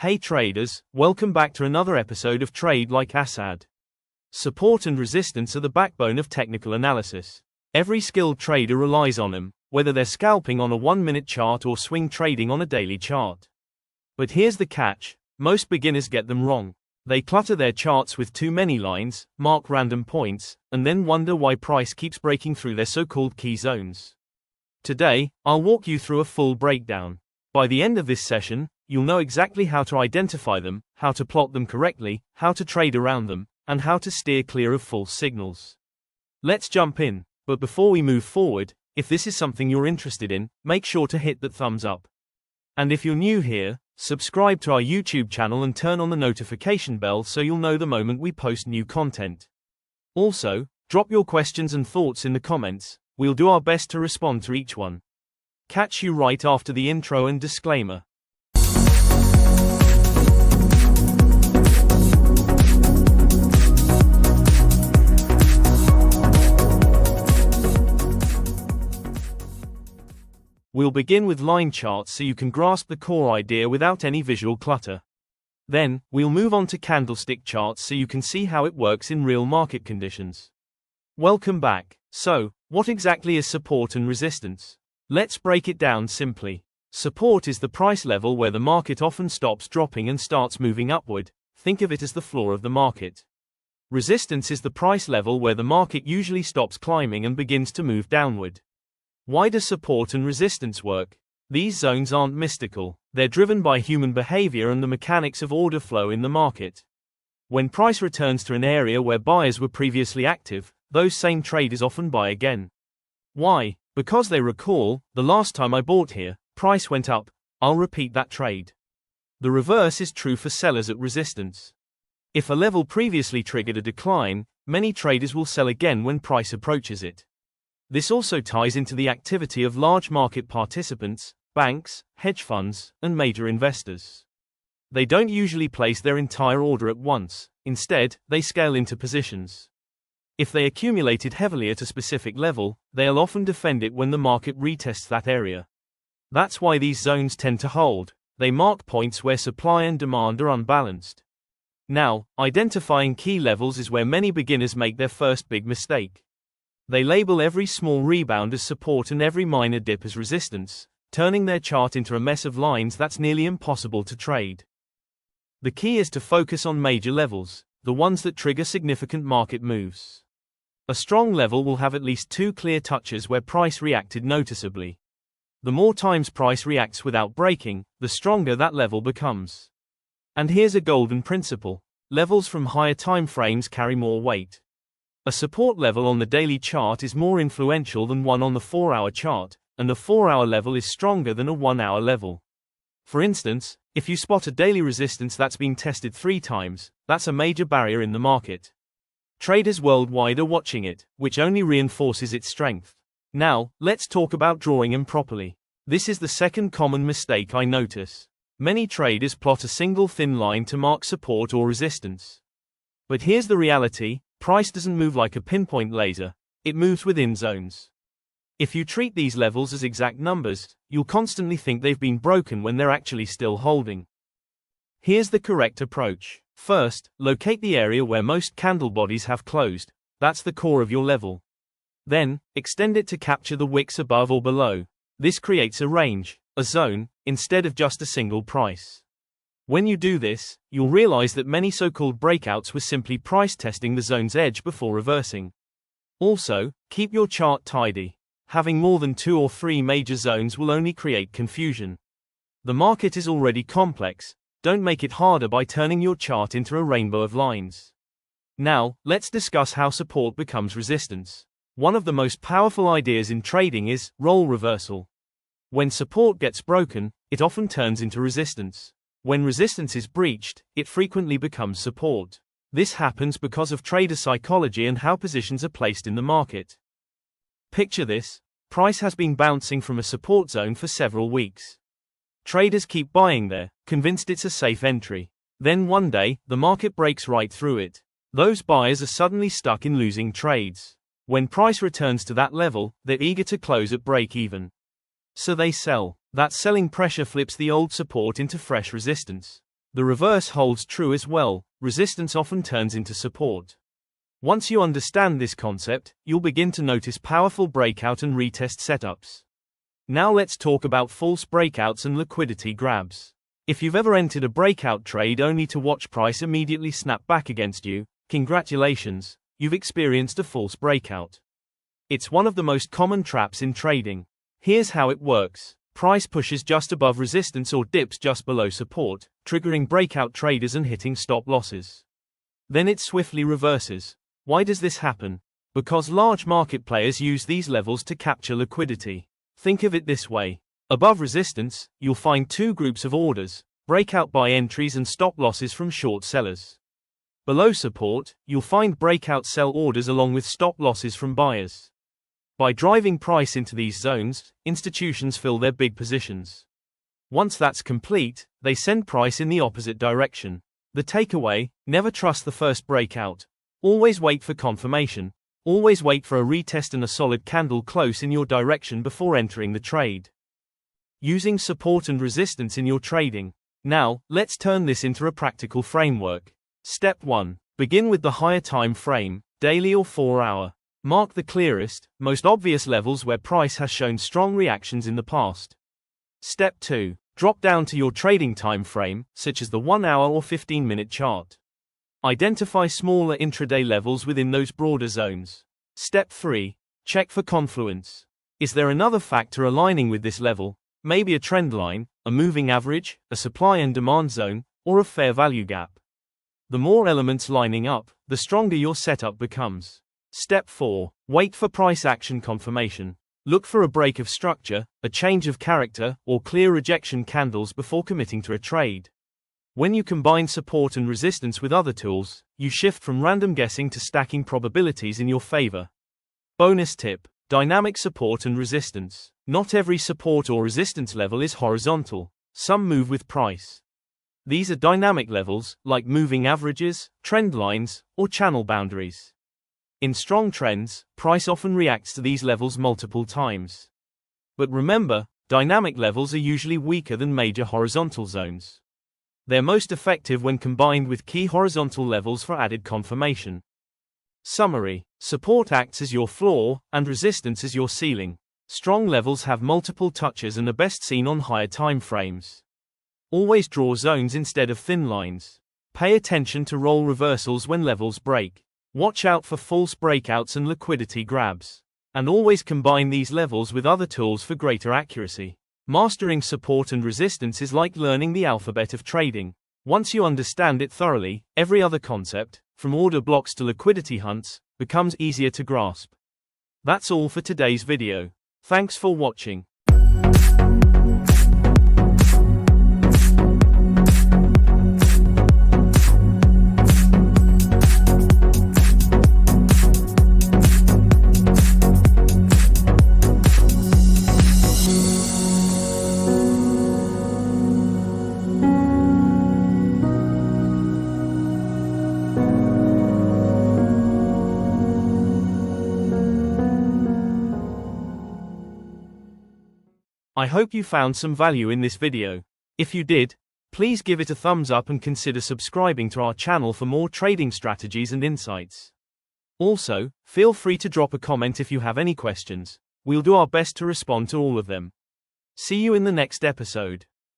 Hey traders, welcome back to another episode of Trade Like Assad. Support and resistance are the backbone of technical analysis. Every skilled trader relies on them, whether they're scalping on a 1-minute chart or swing trading on a daily chart. But here's the catch, most beginners get them wrong. They clutter their charts with too many lines, mark random points, and then wonder why price keeps breaking through their so-called key zones. Today, I'll walk you through a full breakdown. By the end of this session, you'll know exactly how to identify them, how to plot them correctly, how to trade around them, and how to steer clear of false signals. Let's jump in, but before we move forward, if this is something you're interested in, make sure to hit that thumbs up. And if you're new here, subscribe to our YouTube channel and turn on the notification bell so you'll know the moment we post new content. Also, drop your questions and thoughts in the comments, we'll do our best to respond to each one. Catch you right after the intro and disclaimer. We'll begin with line charts so you can grasp the core idea without any visual clutter. Then, we'll move on to candlestick charts so you can see how it works in real market conditions. Welcome back. So, what exactly is support and resistance? Let's break it down simply. Support is the price level where the market often stops dropping and starts moving upward. Think of it as the floor of the market. Resistance is the price level where the market usually stops climbing and begins to move downward. Why does support and resistance work? These zones aren't mystical, they're driven by human behavior and the mechanics of order flow in the market. When price returns to an area where buyers were previously active, those same traders often buy again. Why? Because they recall, the last time I bought here, price went up, I'll repeat that trade. The reverse is true for sellers at resistance. If a level previously triggered a decline, many traders will sell again when price approaches it. This also ties into the activity of large market participants, banks, hedge funds, and major investors. They don't usually place their entire order at once, instead, they scale into positions. If they accumulated heavily at a specific level, they'll often defend it when the market retests that area. That's why these zones tend to hold, they mark points where supply and demand are unbalanced. Now, identifying key levels is where many beginners make their first big mistake. They label every small rebound as support and every minor dip as resistance, turning their chart into a mess of lines that's nearly impossible to trade. The key is to focus on major levels, the ones that trigger significant market moves. A strong level will have at least two clear touches where price reacted noticeably. The more times price reacts without breaking, the stronger that level becomes. And here's a golden principle: levels from higher time frames carry more weight. A support level on the daily chart is more influential than one on the 4-hour chart, and the 4-hour level is stronger than a 1-hour level. For instance, if you spot a daily resistance that's been tested 3 times, that's a major barrier in the market. Traders worldwide are watching it, which only reinforces its strength. Now, let's talk about drawing improperly. This is the second common mistake I notice. Many traders plot a single thin line to mark support or resistance. But here's the reality: price doesn't move like a pinpoint laser, it moves within zones. If you treat these levels as exact numbers, you'll constantly think they've been broken when they're actually still holding. Here's the correct approach. First, locate the area where most candle bodies have closed. That's the core of your level. Then, extend it to capture the wicks above or below. This creates a range, a zone, instead of just a single price. When you do this, you'll realize that many so-called breakouts were simply price testing the zone's edge before reversing. Also, keep your chart tidy. Having more than 2 or 3 major zones will only create confusion. The market is already complex. Don't make it harder by turning your chart into a rainbow of lines. Now, let's discuss how support becomes resistance. One of the most powerful ideas in trading is role reversal. When support gets broken, it often turns into resistance. When resistance is breached, it frequently becomes support. This happens because of trader psychology and how positions are placed in the market. Picture this: price has been bouncing from a support zone for several weeks. Traders keep buying there, convinced it's a safe entry. Then one day, the market breaks right through it. Those buyers are suddenly stuck in losing trades. When price returns to that level, they're eager to close at break-even. So they sell. That selling pressure flips the old support into fresh resistance. The reverse holds true as well, resistance often turns into support. Once you understand this concept, you'll begin to notice powerful breakout and retest setups. Now let's talk about false breakouts and liquidity grabs. If you've ever entered a breakout trade only to watch price immediately snap back against you, congratulations, you've experienced a false breakout. It's one of the most common traps in trading. Here's how it works. Price pushes just above resistance or dips just below support, triggering breakout traders and hitting stop losses. Then it swiftly reverses. Why does this happen? Because large market players use these levels to capture liquidity. Think of it this way. Above resistance, you'll find two groups of orders, breakout buy entries and stop losses from short sellers. Below support, you'll find breakout sell orders along with stop losses from buyers. By driving price into these zones, institutions fill their big positions. Once that's complete, they send price in the opposite direction. The takeaway: never trust the first breakout. Always wait for confirmation. Always wait for a retest and a solid candle close in your direction before entering the trade. Using support and resistance in your trading. Now, let's turn this into a practical framework. Step 1. Begin with the higher time frame, daily or 4-hour. Mark the clearest, most obvious levels where price has shown strong reactions in the past. Step 2. Drop down to your trading time frame, such as the 1-hour or 15-minute chart. Identify smaller intraday levels within those broader zones. Step 3. Check for confluence. Is there another factor aligning with this level? Maybe a trend line, a moving average, a supply and demand zone, or a fair value gap. The more elements lining up, the stronger your setup becomes. Step 4. Wait for price action confirmation. Look for a break of structure, a change of character, or clear rejection candles before committing to a trade. When you combine support and resistance with other tools, you shift from random guessing to stacking probabilities in your favor. Bonus tip: dynamic support and resistance. Not every support or resistance level is horizontal. Some move with price. These are dynamic levels, like moving averages, trend lines, or channel boundaries. In strong trends, price often reacts to these levels multiple times. But remember, dynamic levels are usually weaker than major horizontal zones. They're most effective when combined with key horizontal levels for added confirmation. Summary: support acts as your floor, and resistance as your ceiling. Strong levels have multiple touches and are best seen on higher time frames. Always draw zones instead of thin lines. Pay attention to role reversals when levels break. Watch out for false breakouts and liquidity grabs. And always combine these levels with other tools for greater accuracy. Mastering support and resistance is like learning the alphabet of trading. Once you understand it thoroughly, every other concept, from order blocks to liquidity hunts, becomes easier to grasp. That's all for today's video. Thanks for watching. I hope you found some value in this video. If you did, please give it a thumbs up and consider subscribing to our channel for more trading strategies and insights. Also, feel free to drop a comment if you have any questions. We'll do our best to respond to all of them. See you in the next episode.